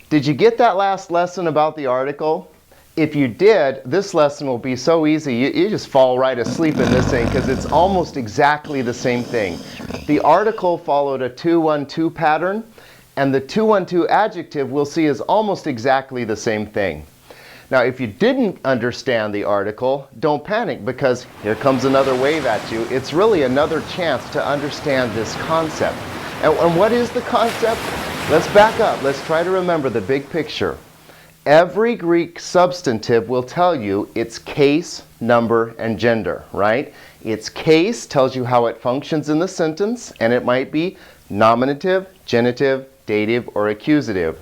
Did you get that last lesson about the article? If you did, this lesson will be so easy, you just fall right asleep in this thing because it's almost exactly the same thing. The article followed a 2-1-2 pattern, and the 2-1-2 adjective we'll see is almost exactly the same thing. Now, if you didn't understand the article, don't panic because here comes another wave at you. It's really another chance to understand this concept. And what is the concept? Let's back up. Let's try to remember the big picture. Every Greek substantive will tell you its case, number, and gender, right? Its case tells you how it functions in the sentence, and it might be nominative, genitive, dative, or accusative.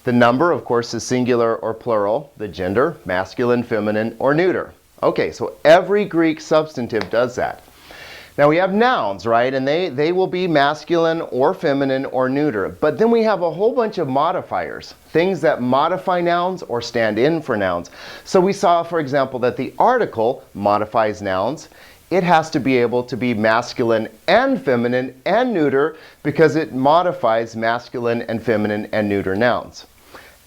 The number, of course, is singular or plural. The gender, masculine, feminine, or neuter. Okay, so every Greek substantive does that. Now we have nouns, right? And they will be masculine or feminine or neuter. But then we have a whole bunch of modifiers, things that modify nouns or stand in for nouns. So we saw, for example, that the article modifies nouns. It has to be able to be masculine and feminine and neuter because it modifies masculine and feminine and neuter nouns.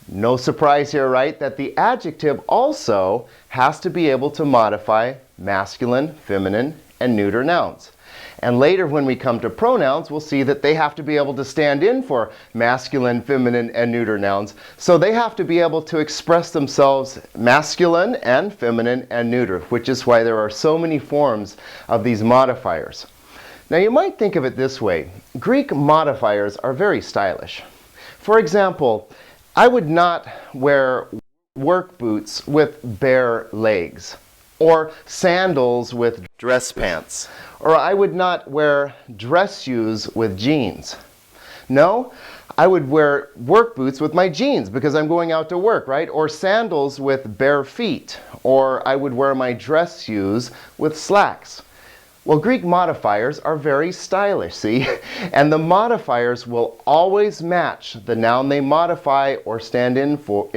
No surprise here, right? That the adjective also has to be able to modify masculine, feminine, and neuter nouns. And later when we come to pronouns, we'll see that they have to be able to stand in for masculine, feminine, and neuter nouns. So they have to be able to express themselves masculine and feminine and neuter, which is why there are so many forms of these modifiers. Now you might think of it this way. Greek modifiers are very stylish. For example, I would not wear work boots with bare legs, or sandals with dress pants, or I would not wear dress shoes with jeans. No, I would wear work boots with my jeans because I'm going out to work, right? Or sandals with bare feet, or I would wear my dress shoes with slacks. Well, Greek modifiers are very stylish, see? And the modifiers will always match the noun they modify or stand in for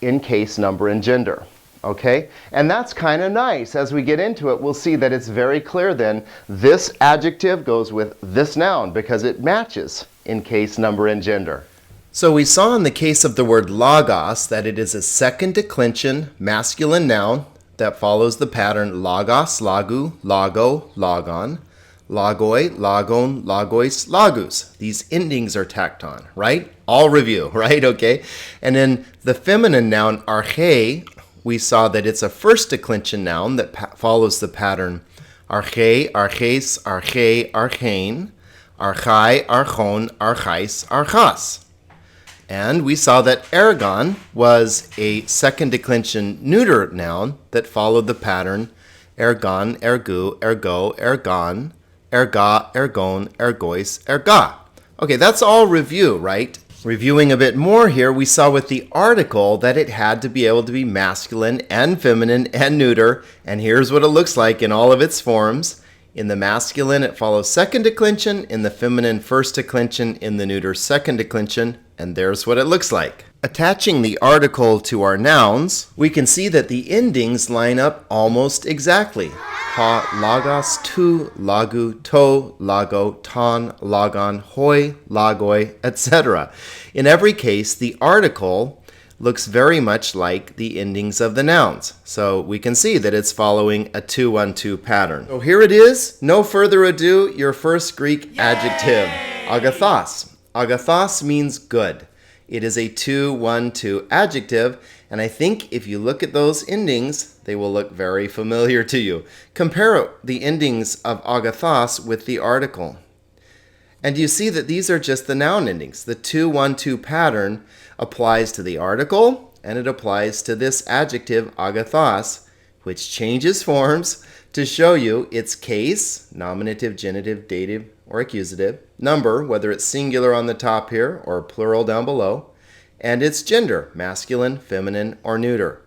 in case, number, and gender. Okay? And that's kind of nice. As we get into it, we'll see that it's very clear then this adjective goes with this noun because it matches in case, number, and gender. So we saw in the case of the word logos that it is a second declension masculine noun that follows the pattern logos, logu, logo, logon, logoi, logon, logois, logus. These endings are tacked on, right? All review, right? Okay. And then the feminine noun arche, we saw that it's a first declension noun that follows the pattern arche, arches, arche, archein, archai, archon, archais, archas. And we saw that ergon was a second declension neuter noun that followed the pattern ergon, ergu, ergo, ergon, erga, ergon, ergois, erga. Okay, that's all review, right? Reviewing a bit more here, we saw with the article that it had to be able to be masculine and feminine and neuter, and here's what it looks like in all of its forms. In the masculine, it follows second declension, in the feminine, first declension, in the neuter, second declension, and there's what it looks like. Attaching the article to our nouns, we can see that the endings line up almost exactly. Ha, logos, tu, lagu, to, lago, ton, logon, hoi, lagoi, etc. In every case, the article looks very much like the endings of the nouns. So we can see that it's following a 2-1-2 pattern. So here it is. No further ado, your first Greek adjective, agathos. Agathos means good. It is a 2-1-2 adjective, and I think if you look at those endings, they will look very familiar to you. Compare the endings of agathos with the article. And you see that these are just the noun endings. The 2-1-2 pattern applies to the article, and it applies to this adjective, agathos, which changes forms to show you its case, nominative, genitive, dative, or accusative, number, whether it's singular on the top here or plural down below, and its gender, masculine, feminine, or neuter.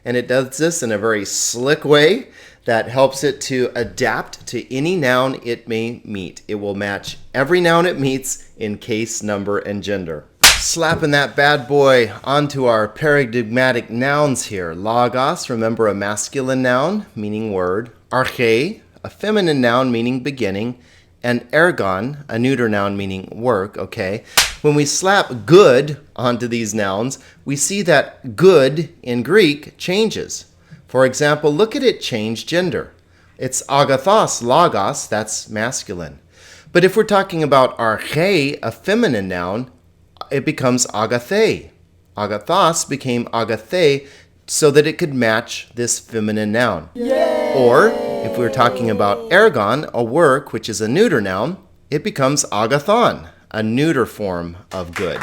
And it does this in a very slick way that helps it to adapt to any noun it may meet. It will match every noun it meets in case, number, and gender. Slapping that bad boy onto our paradigmatic nouns here. Logos, remember, a masculine noun meaning word. Arche, a feminine noun meaning beginning. And ergon, a neuter noun meaning work, okay? When we slap good onto these nouns, we see that good in Greek changes. For example, look at it change gender. It's agathos, logos, that's masculine. But if we're talking about arche, a feminine noun, it becomes agathe. Agathos became agathe so that it could match this feminine noun. Yay! Or if we're talking about ergon, a work, which is a neuter noun, it becomes agathon, a neuter form of good.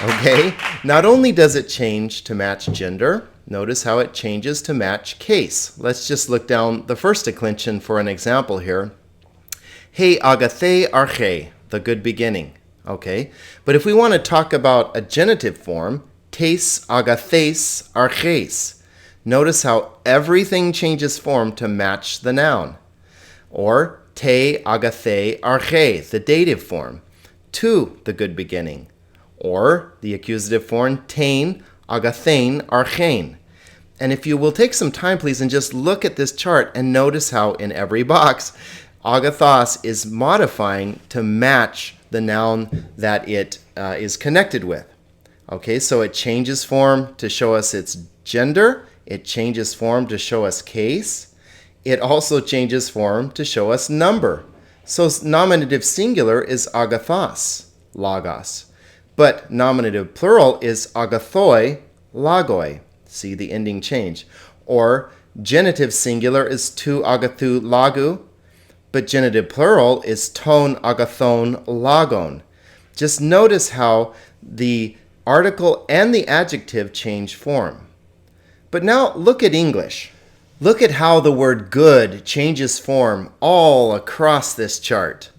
Okay? Not only does it change to match gender, notice how it changes to match case. Let's just look down the first declension for an example here. He agathe arche, the good beginning. Okay? But if we want to talk about a genitive form, tes agathes arches. Notice how everything changes form to match the noun. Or te agathe arche, the dative form, to the good beginning. Or the accusative form, tein agathein archein. And if you will take some time, please, and just look at this chart and notice how in every box, agathos is modifying to match the noun that it is connected with. Okay, so it changes form to show us its gender. It changes form to show us case. It also changes form to show us number. So nominative singular is agathos, logos. But nominative plural is agathoi, logoi. See the ending change. Or genitive singular is tu agathu lagu, but genitive plural is ton agathon logon. Just notice how the article and the adjective change form. But now look at English. Look at how the word good changes form all across this chart.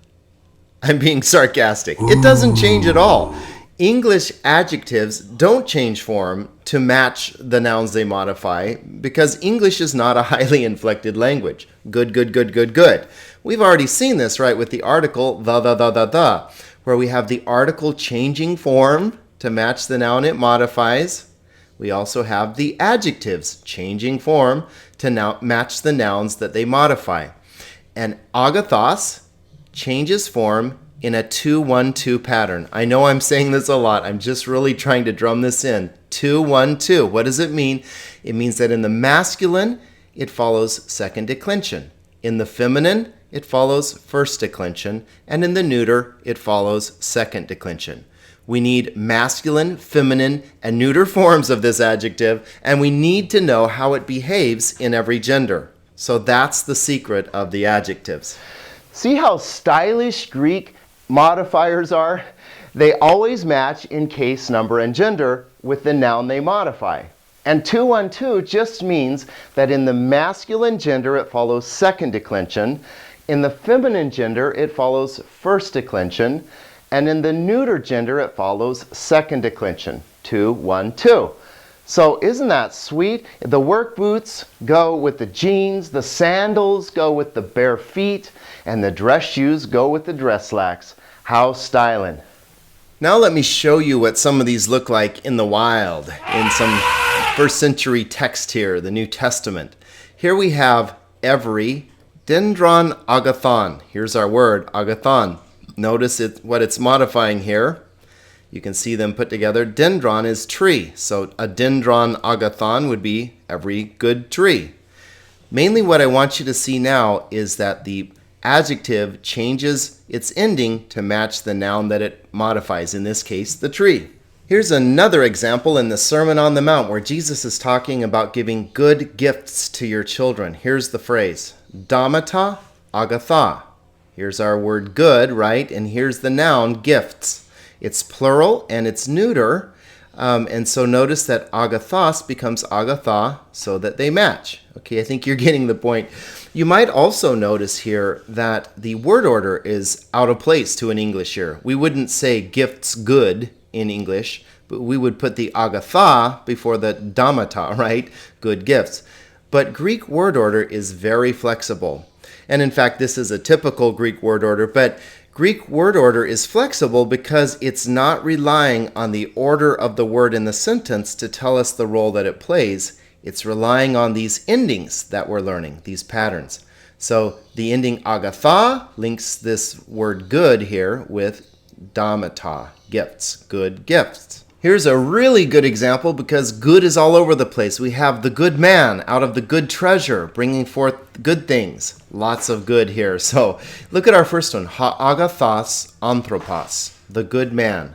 I'm being sarcastic. It doesn't change at all. English adjectives don't change form to match the nouns they modify because English is not a highly inflected language. Good, good, good, good, good. We've already seen this, right, with the article the, where we have the article changing form to match the noun it modifies. We also have the adjectives changing form to match the nouns that they modify. And agathos changes form in a 2-1-2 pattern. I know I'm saying this a lot. I'm just really trying to drum this in. 2-1-2. What does it mean? It means that in the masculine, it follows second declension. In the feminine, it follows first declension. And in the neuter, it follows second declension. We need masculine, feminine, and neuter forms of this adjective, and we need to know how it behaves in every gender. So that's the secret of the adjectives. See how stylish Greek modifiers are? They always match in case, number, and gender with the noun they modify. And 2-1-2 just means that in the masculine gender it follows second declension, in the feminine gender it follows first declension, and in the neuter gender it follows second declension, 2-1-2. So isn't that sweet? The work boots go with the jeans, the sandals go with the bare feet, and the dress shoes go with the dress slacks. How styling. Now let me show you what some of these look like in the wild, in some first century text here, the New Testament. Here we have every, dendron agathon. Here's our word, agathon. Notice what it's modifying here. You can see them put together. Dendron is tree. So a dendron agathon would be every good tree. Mainly what I want you to see now is that the adjective changes its ending to match the noun that it modifies, in this case, the tree. Here's another example in the Sermon on the Mount where Jesus is talking about giving good gifts to your children. Here's the phrase, damata agatha. Here's our word good, right? And here's the noun gifts. It's plural and it's neuter. And so notice that agathos becomes agatha so that they match. Okay, I think you're getting the point. You might also notice here that the word order is out of place to an English here. We wouldn't say gifts good in English, but we would put the agatha before the damata, right? Good gifts. But Greek word order is very flexible. And in fact, this is a typical Greek word order, but Greek word order is flexible because it's not relying on the order of the word in the sentence to tell us the role that it plays. It's relying on these endings that we're learning, these patterns. So the ending agatha links this word good here with damata, gifts, good gifts. Here's a really good example because good is all over the place. We have the good man out of the good treasure, bringing forth good things. Lots of good here. So look at our first one, agathos anthropos, the good man.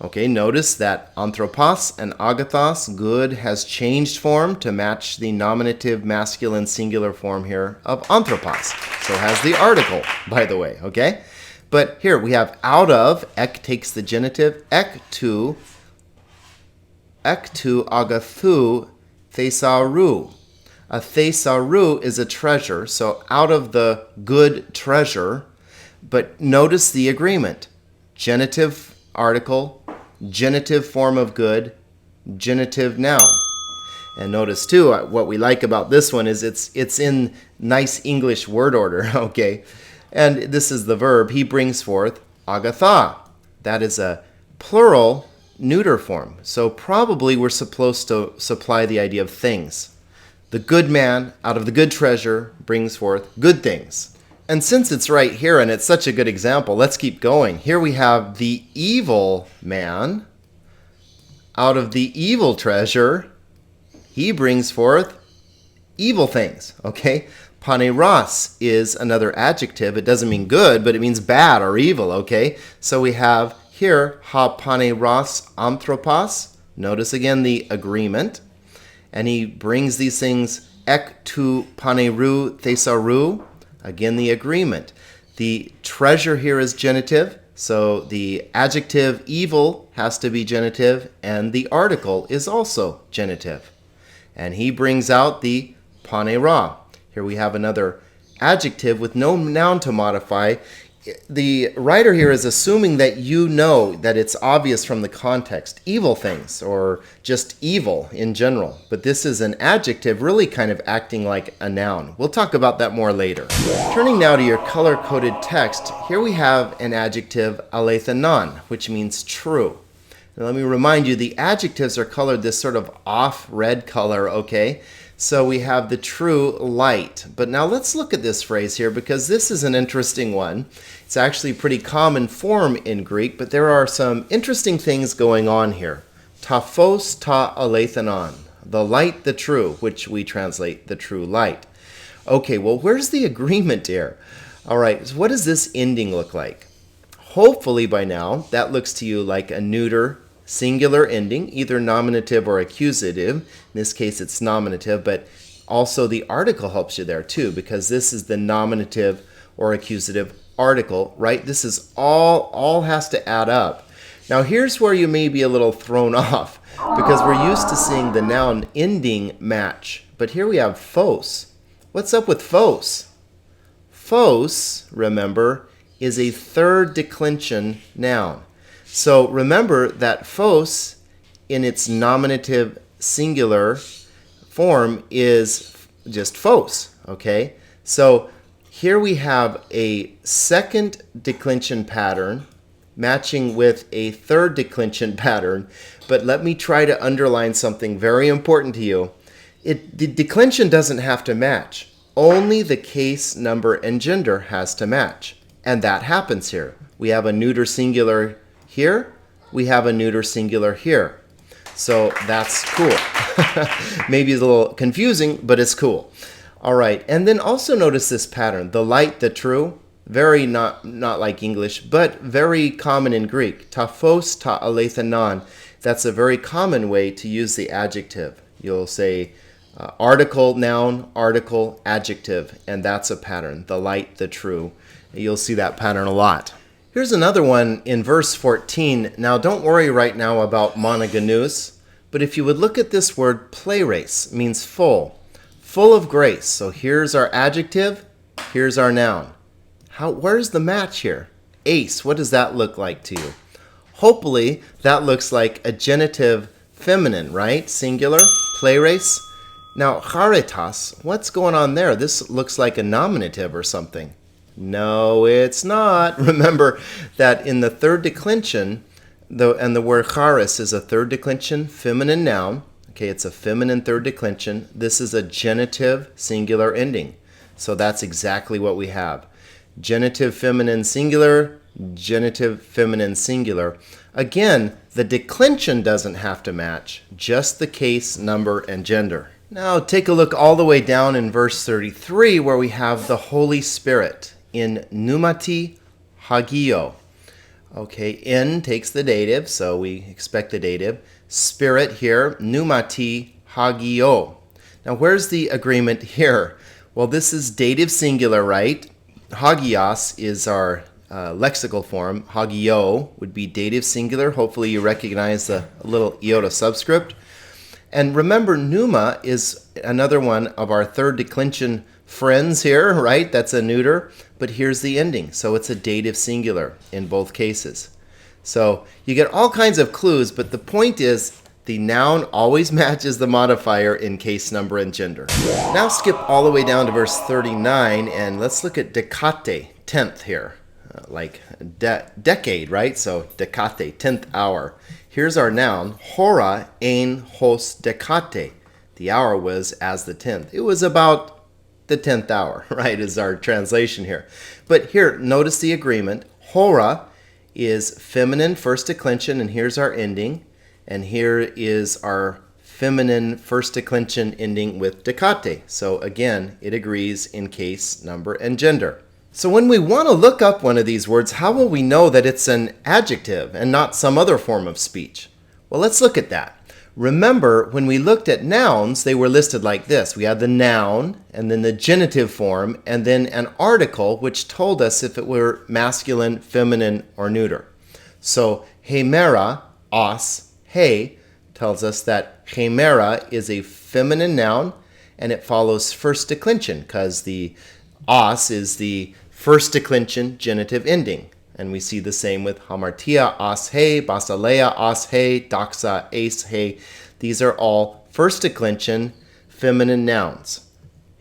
Okay, notice that anthropos and agathos, good, has changed form to match the nominative masculine singular form here of anthropos. So has the article, by the way, okay? But here we have out of, ek takes the genitive, ek to agathu thesaurou. A thesaurou is a treasure, so out of the good treasure, but notice the agreement. Genitive article, genitive form of good, genitive noun. And notice too, what we like about this one is it's in nice English word order, okay? And this is the verb, he brings forth agatha. That is a plural neuter form. So probably we're supposed to supply the idea of things. The good man out of the good treasure brings forth good things. And since it's right here and it's such a good example, let's keep going. Here we have the evil man out of the evil treasure. He brings forth evil things, okay? Paneros is another adjective. It doesn't mean good, but it means bad or evil, okay? So we have here, ha paneros anthropos. Notice again the agreement. And he brings these things, ek tu panerou thesaurou. Again, the agreement. The treasure here is genitive, so the adjective evil has to be genitive, and the article is also genitive. And he brings out the panera. Here we have another adjective with no noun to modify. The writer here is assuming that you know that it's obvious from the context. Evil things, or just evil in general. But this is an adjective really kind of acting like a noun. We'll talk about that more later. Turning now to your color-coded text, here we have an adjective alethanon, which means true. Now let me remind you, the adjectives are colored this sort of off red color, okay? So we have the true light. But now let's look at this phrase here because this is an interesting one. It's actually a pretty common form in Greek, but there are some interesting things going on here. Ta phos ta alethanon, the light, the true, which we translate the true light. Okay, well, where's the agreement here? All right, so what does this ending look like? Hopefully by now, that looks to you like a neuter singular ending, either nominative or accusative. In this case, it's nominative, but also the article helps you there too, because this is the nominative or accusative article, right? This is all has to add up. Now, here's where you may be a little thrown off, because we're used to seeing the noun ending match. But here we have phos. What's up with phos? Phos, remember, is a third declension noun. So remember that phos in its nominative singular form is just phos, okay? So here we have a second declension pattern matching with a third declension pattern, but let me try to underline something very important to you. The declension doesn't have to match. Only the case, number, and gender has to match. And that happens here. We have a neuter singular here, we have a neuter singular here. So that's cool. Maybe it's a little confusing, but it's cool. All right, and then also notice this pattern. The light, the true, very not like English, but very common in Greek. Ta phos ta alethanon. That's a very common way to use the adjective. You'll say article, noun, article, adjective, and that's a pattern. The light, the true. You'll see that pattern a lot. Here's another one in verse 14. Now, don't worry right now about monogenes, but if you would look at this word, pleiris, means full of grace. So here's our adjective, here's our noun. Where's the match here? Ace, what does that look like to you? Hopefully, that looks like a genitive feminine, right? Singular, pleiris. Now, charitas, what's going on there? This looks like a nominative or something. No, it's not. Remember that in the third declension, and the word charis is a third declension feminine noun. Okay, it's a feminine third declension. This is a genitive singular ending. So that's exactly what we have. Genitive feminine singular, genitive, feminine, singular. Again, the declension doesn't have to match, just the case, number, and gender. Now take a look all the way down in verse 33 where we have the Holy Spirit in pneumati hagio. Okay, in takes the dative, so we expect the dative. Spirit here, pneumati hagio. Now where's the agreement here? Well, this is dative singular, right? Hagios is our lexical form. Hagio would be dative singular. Hopefully you recognize the little iota subscript. And remember, pneuma is another one of our third declension friends here, right? That's a neuter, but here's the ending. So it's a dative singular in both cases. So you get all kinds of clues, but the point is the noun always matches the modifier in case, number, and gender. Now skip all the way down to verse 39 and let's look at decate, 10th here. Like decade, right? So decate, 10th hour. Here's our noun, hora ein hos decate. The hour was as the 10th. It was about the 10th hour, right, is our translation here. But here, notice the agreement. Hora is feminine first declension, and here's our ending. And here is our feminine first declension ending with decate. So again, it agrees in case, number, and gender. So when we want to look up one of these words, how will we know that it's an adjective and not some other form of speech? Well, let's look at that. Remember, when we looked at nouns, they were listed like this. We had the noun, and then the genitive form, and then an article, which told us if it were masculine, feminine, or neuter. So, hemera, os, he, tells us that hemera is a feminine noun, and it follows first declension, because the os is the first declension genitive ending. And we see the same with hamartia as he, basilea as he, doxa ace he. These are all first declension feminine nouns.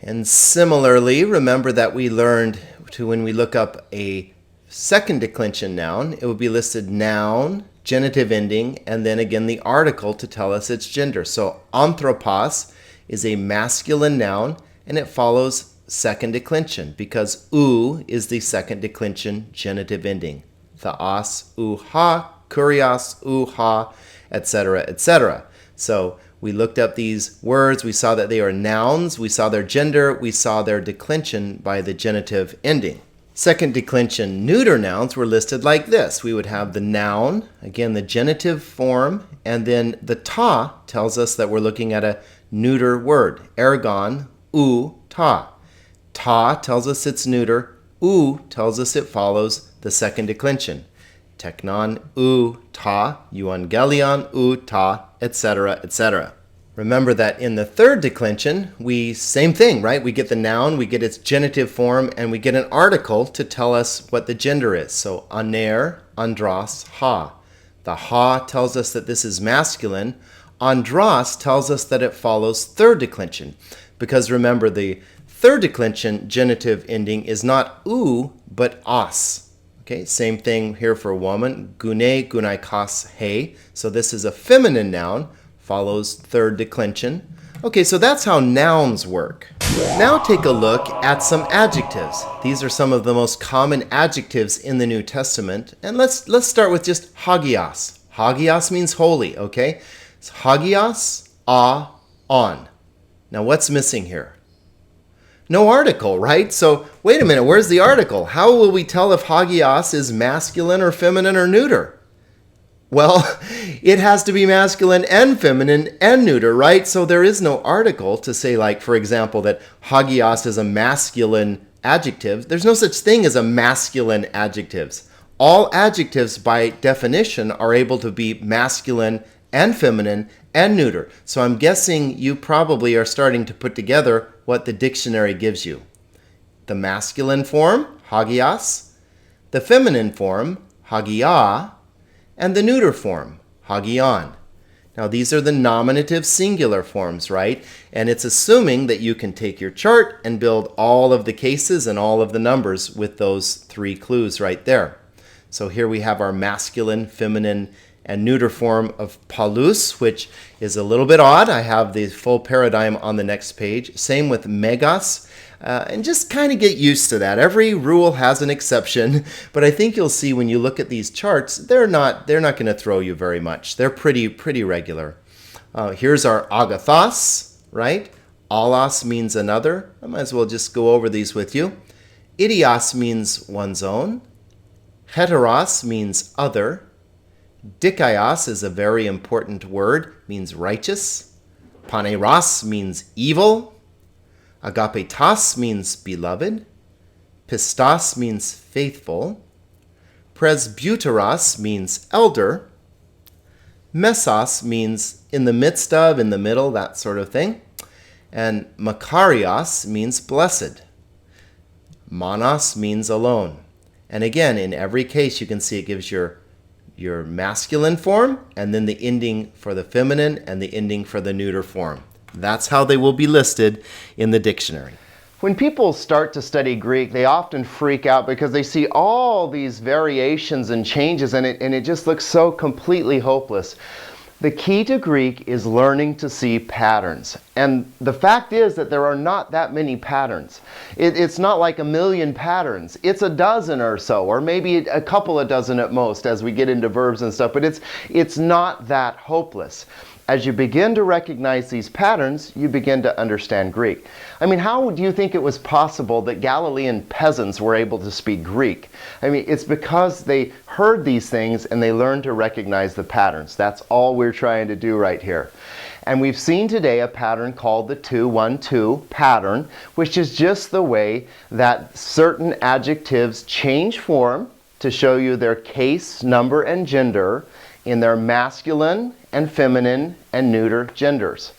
And similarly, remember that we learned to when we look up a second declension noun, it would be listed noun, genitive ending, and then again the article to tell us its gender. So anthropos is a masculine noun, and it follows second declension because u is the second declension genitive ending. Theos, u ha, kurios, u ha, etc., etc. So we looked up these words, we saw that they are nouns, we saw their gender, we saw their declension by the genitive ending. Second declension neuter nouns were listed like this. We would have the noun, again the genitive form, and then the ta tells us that we're looking at a neuter word. Ergon, u, ta. Ta tells us it's neuter. U tells us it follows the second declension. Teknon, u, ta, euangelion, u, ta, etc., etc. Remember that in the third declension, same thing, right? We get the noun, we get its genitive form, and we get an article to tell us what the gender is. So, aner, andros, ha. The ha tells us that this is masculine. Andros tells us that it follows third declension. Because remember, the third declension genitive ending is not u, but os. Okay, same thing here for woman. Gune, gunaikas, he. So this is a feminine noun, follows third declension. Okay, so that's how nouns work. Now take a look at some adjectives. These are some of the most common adjectives in the New Testament. And let's start with just hagios. Hagios means holy, okay? It's hagios, on. Now what's missing here? No article, right? So wait a minute, where's the article? How will we tell if hagios is masculine or feminine or neuter? Well, it has to be masculine and feminine and neuter, right? So there is no article to say, like, for example, that hagios is a masculine adjective. There's no such thing as a masculine adjectives. All adjectives by definition are able to be masculine and feminine and neuter. So I'm guessing you probably are starting to put together what the dictionary gives you. The masculine form, hagios, the feminine form, hagia, and the neuter form, hagion. Now these are the nominative singular forms, right? And it's assuming that you can take your chart and build all of the cases and all of the numbers with those three clues right there. So here we have our masculine, feminine, and neuter form of paulus, which is a little bit odd. I have the full paradigm on the next page. Same with megas. And just kind of get used to that. Every rule has an exception, but I think you'll see when you look at these charts, they're not going to throw you very much. They're pretty regular. Here's our agathos, right? Allos means another. I might as well just go over these with you. Idios means one's own. Heteros means other. Dikaios is a very important word, means righteous. Paneros means evil. Agapetos means beloved. Pistos means faithful. Presbyteros means elder. Mesos means in the midst of, in the middle, that sort of thing. And Makarios means blessed. Monos means alone. And again, in every case, you can see it gives your masculine form, and then the ending for the feminine, and the ending for the neuter form. That's how they will be listed in the dictionary. When people start to study Greek, they often freak out because they see all these variations and changes, and it just looks so completely hopeless. The key to Greek is learning to see patterns. And the fact is that there are not that many patterns. It's not like a million patterns. It's a dozen or so, or maybe a couple of dozen at most as we get into verbs and stuff, but it's not that hopeless. As you begin to recognize these patterns, you begin to understand Greek. I mean, how do you think it was possible that Galilean peasants were able to speak Greek? I mean, it's because they heard these things and they learned to recognize the patterns. That's all we're trying to do right here. And we've seen today a pattern called the 2-1-2 pattern, which is just the way that certain adjectives change form to show you their case, number, and gender in their masculine and feminine and neuter genders.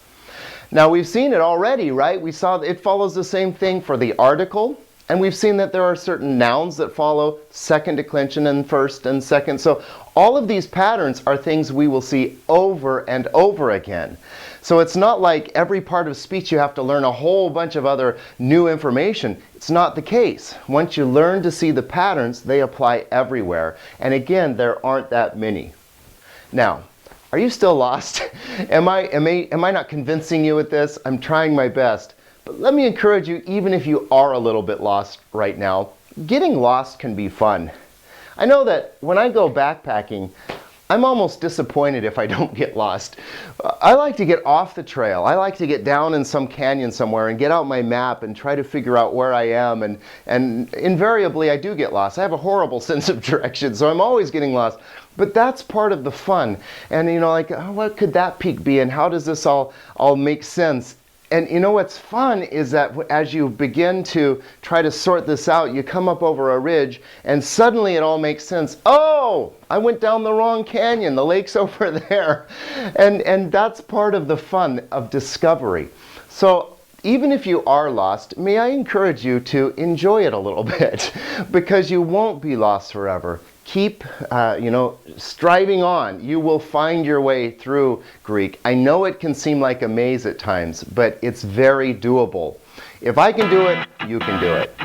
Now we've seen it already, right? We saw it follows the same thing for the article, and we've seen that there are certain nouns that follow second declension and first and second. So all of these patterns are things we will see over and over again. So it's not like every part of speech you have to learn a whole bunch of other new information. It's not the case. Once you learn to see the patterns, they apply everywhere. And again, there aren't that many. Now, are you still lost? Am I not convincing you with this? I'm trying my best. But let me encourage you, even if you are a little bit lost right now, getting lost can be fun. I know that when I go backpacking, I'm almost disappointed if I don't get lost. I like to get off the trail. I like to get down in some canyon somewhere and get out my map and try to figure out where I am. And invariably, I do get lost. I have a horrible sense of direction, so I'm always getting lost. But that's part of the fun. And you know, like, oh, what could that peak be? And how does this all make sense? And you know what's fun is that as you begin to try to sort this out, you come up over a ridge and suddenly it all makes sense. Oh, I went down the wrong canyon. The lake's over there. And that's part of the fun of discovery. So even if you are lost, may I encourage you to enjoy it a little bit because you won't be lost forever. Keep, striving on. You will find your way through Greek. I know it can seem like a maze at times, but it's very doable. If I can do it, you can do it.